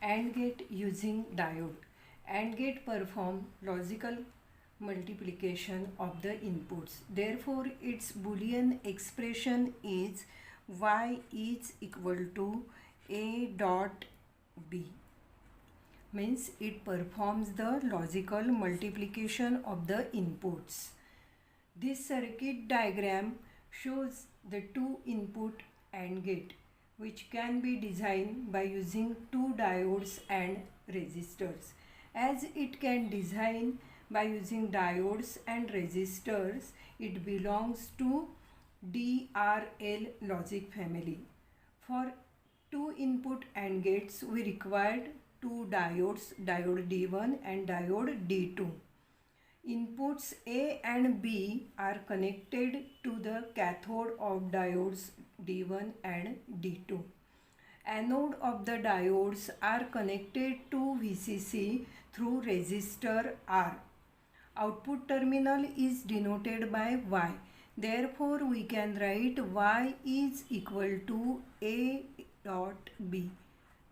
AND gate using diode. AND gate perform logical multiplication of the inputs. Therefore, its Boolean expression is y is equal to a dot b. Means it performs the logical multiplication of the inputs. This circuit diagram shows the two input AND gate, which can be designed by using two diodes and resistors. As it can design by using diodes and resistors, it belongs to DRL logic family. For two input AND gates, we required two diodes, diode D1 and diode D2. Inputs A and B are connected to the cathode of diodes D1 and D2. Anode of the diodes are connected to VCC through resistor R. Output terminal is denoted by Y. Therefore, we can write Y is equal to A dot B,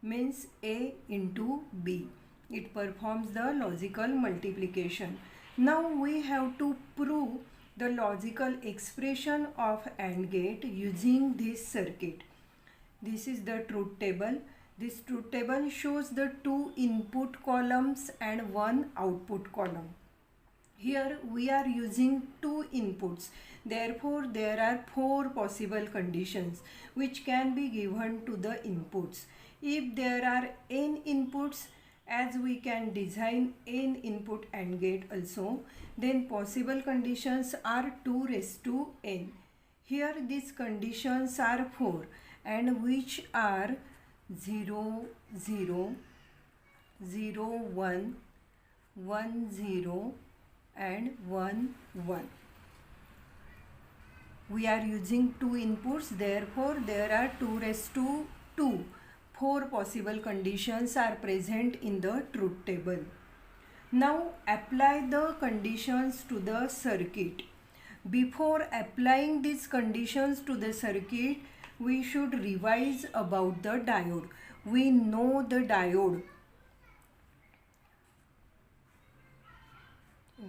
means A into B. It performs the logical multiplication. Now we have to prove the logical expression of AND gate using this circuit. This is the truth table. This truth table shows the two input columns and one output column. Here we are using two inputs. Therefore, there are four possible conditions which can be given to the inputs. If there are n inputs, as we can design n input AND gate also, then possible conditions are 2 raised to n. Here these conditions are 4, and which are 0, 0, 0, 1, 1, 0 and 1, 1. We are using two inputs, therefore there are 2 raised to 2. 4 possible conditions are present in the truth table. Now apply the conditions to the circuit. Before applying these conditions to the circuit, we should revise about the diode. We know the diode.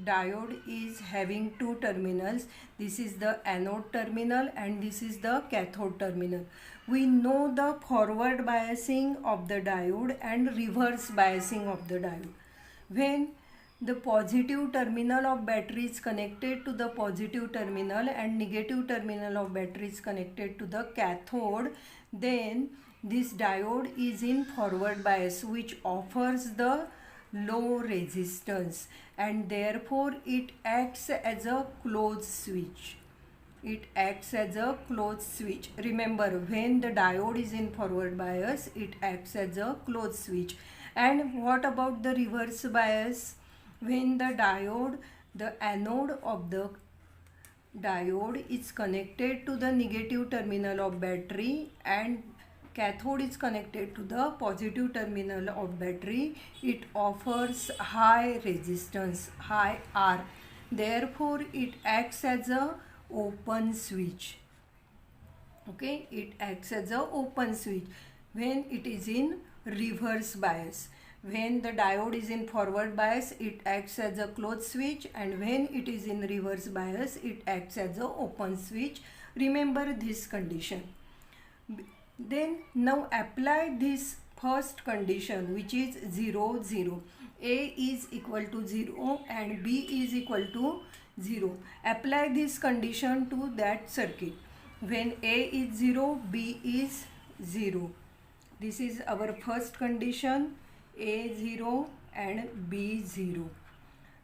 Diode is having two terminals. This is the anode terminal and this is the cathode terminal. We know the forward biasing of the diode and reverse biasing of the diode. When the positive terminal of battery is connected to the positive terminal and negative terminal of battery is connected to the cathode, then this diode is in forward bias, which offers the low resistance, and therefore it acts as a closed switch. It acts as a closed switch. Remember, when the diode is in forward bias, it acts as a closed switch. And what about the reverse bias? When the diode, the anode of the diode is connected to the negative terminal of battery and cathode is connected to the positive terminal of battery, it offers high resistance, high R. Therefore, it acts as a open switch. Okay, it acts as a open switch when it is in reverse bias. When the diode is in forward bias, it acts as a closed switch, and when it is in reverse bias, it acts as a open switch. Remember this condition. Then now apply this first condition, which is 0, 0. A is equal to 0 and B is equal to 0. Apply this condition to that circuit. When A is 0, B is 0. This is our first condition, A 0 and B 0.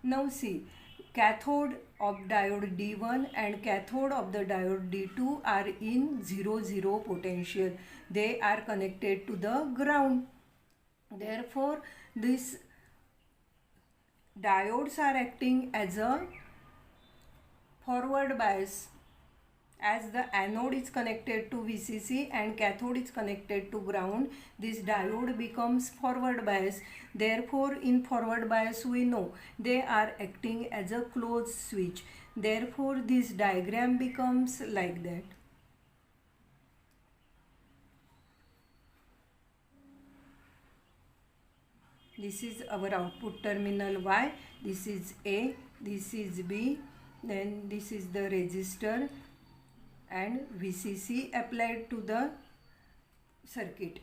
Now see, cathode of diode D1 and cathode of the diode D2 are in 0, 0 potential. They are connected to the ground. Therefore, these diodes are acting as a forward bias. As the anode is connected to VCC and cathode is connected to ground, this diode becomes forward bias. Therefore, in forward bias we know they are acting as a closed switch. Therefore, this diagram becomes like that. This is our output terminal Y. This is A, this is B, then this is the resistor and VCC applied to the circuit.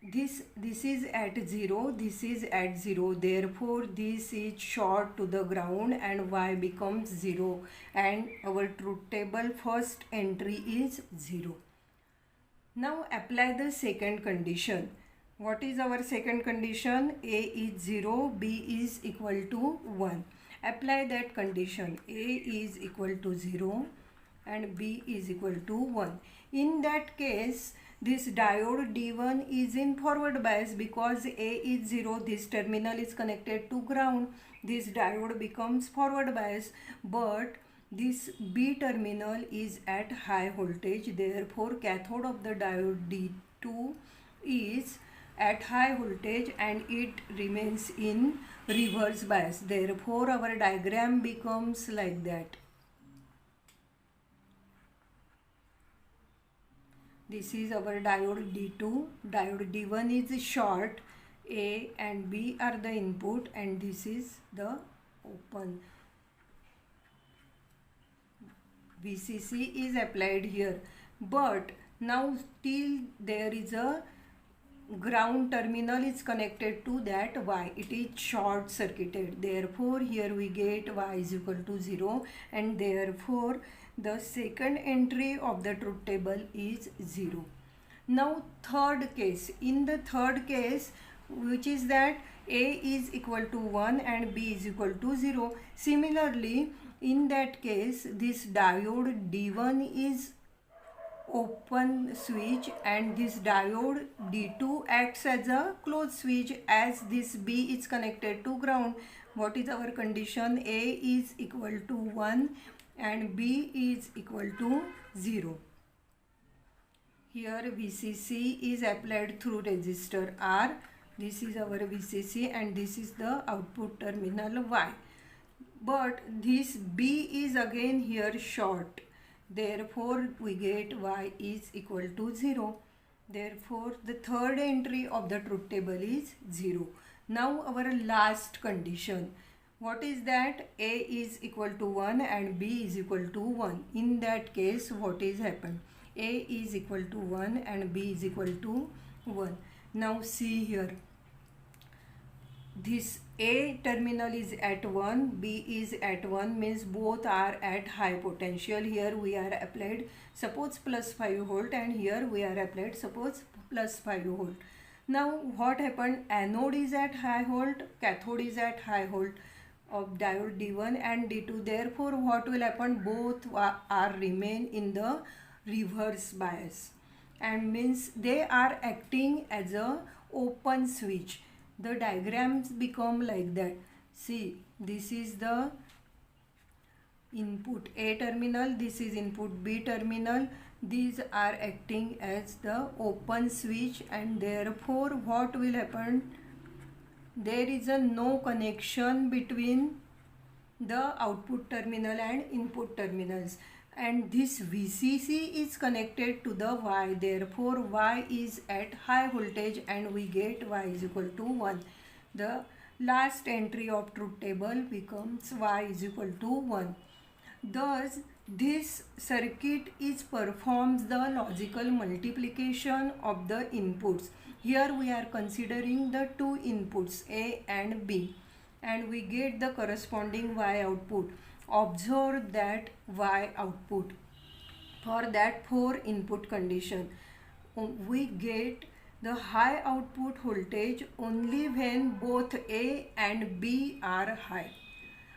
This is at 0, this is at 0, therefore this is short to the ground and Y becomes 0 and our truth table first entry is 0. Now apply the second condition. What is our second condition? A is 0, B is equal to 1. Apply that condition. A is equal to 0 and B is equal to 1. In that case, this diode D1 is in forward bias because A is 0, this terminal is connected to ground. This diode becomes forward bias, but this B terminal is at high voltage, therefore cathode of the diode D2 is at high voltage and it remains in reverse bias. Therefore our diagram becomes like that. This is our diode D2, diode D1 is short, A and B are the input and this is the open. VCC is applied here, but now still there is a ground terminal is connected to that Y. It is short circuited, therefore here we get Y is equal to 0 and therefore the second entry of the truth table is 0. Now third case. In the third case, which is that A is equal to 1 and B is equal to 0. Similarly, in that case, this diode D1 is open switch and this diode D2 acts as a closed switch as this B is connected to ground. What is our condition? A is equal to 1 and B is equal to 0. Here VCC is applied through resistor R. This is our VCC and this is the output terminal Y. But this B is again here short. Therefore we get Y is equal to 0. Therefore the third entry of the truth table is 0. Now our last condition. What is that? A is equal to 1 and B is equal to 1. In that case, what is happened? A is equal to 1 and B is equal to 1. Now see here. This A terminal is at 1, B is at 1 means both are at high potential. Here we are applied suppose plus 5 volt and here we are applied suppose plus 5 volt. Now what happened? Anode is at high volt, cathode is at high volt of diode D1 and D2. Therefore what will happen? Both are remain in the reverse bias and means they are acting as a open switch. The diagrams become like that. See, this is the input A terminal, this is input B terminal. These are acting as the open switch and therefore what will happen? There is a no connection between the output terminal and input terminals and this VCC is connected to the Y. Therefore Y is at high voltage and we get Y is equal to 1. The last entry of truth table becomes Y is equal to 1. Thus this circuit is performs the logical multiplication of the inputs. Here we are considering the two inputs A and B and we get the corresponding Y output. Observe that Y output. For that 4 input condition, we get the high output voltage only when both A and B are high.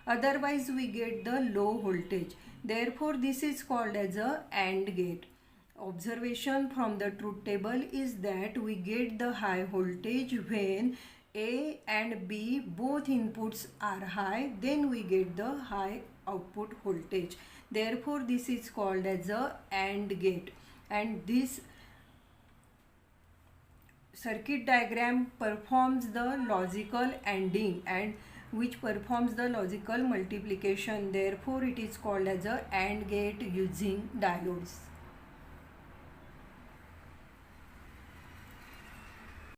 Otherwise we get the low voltage. Therefore this is called as a AND gate. Observation from the truth table is that we get the high voltage when A and B both inputs are high, then we get the high output voltage. Therefore this is called as a AND gate and this circuit diagram performs the logical ANDing and which performs the logical multiplication. Therefore it is called as a AND gate using diodes.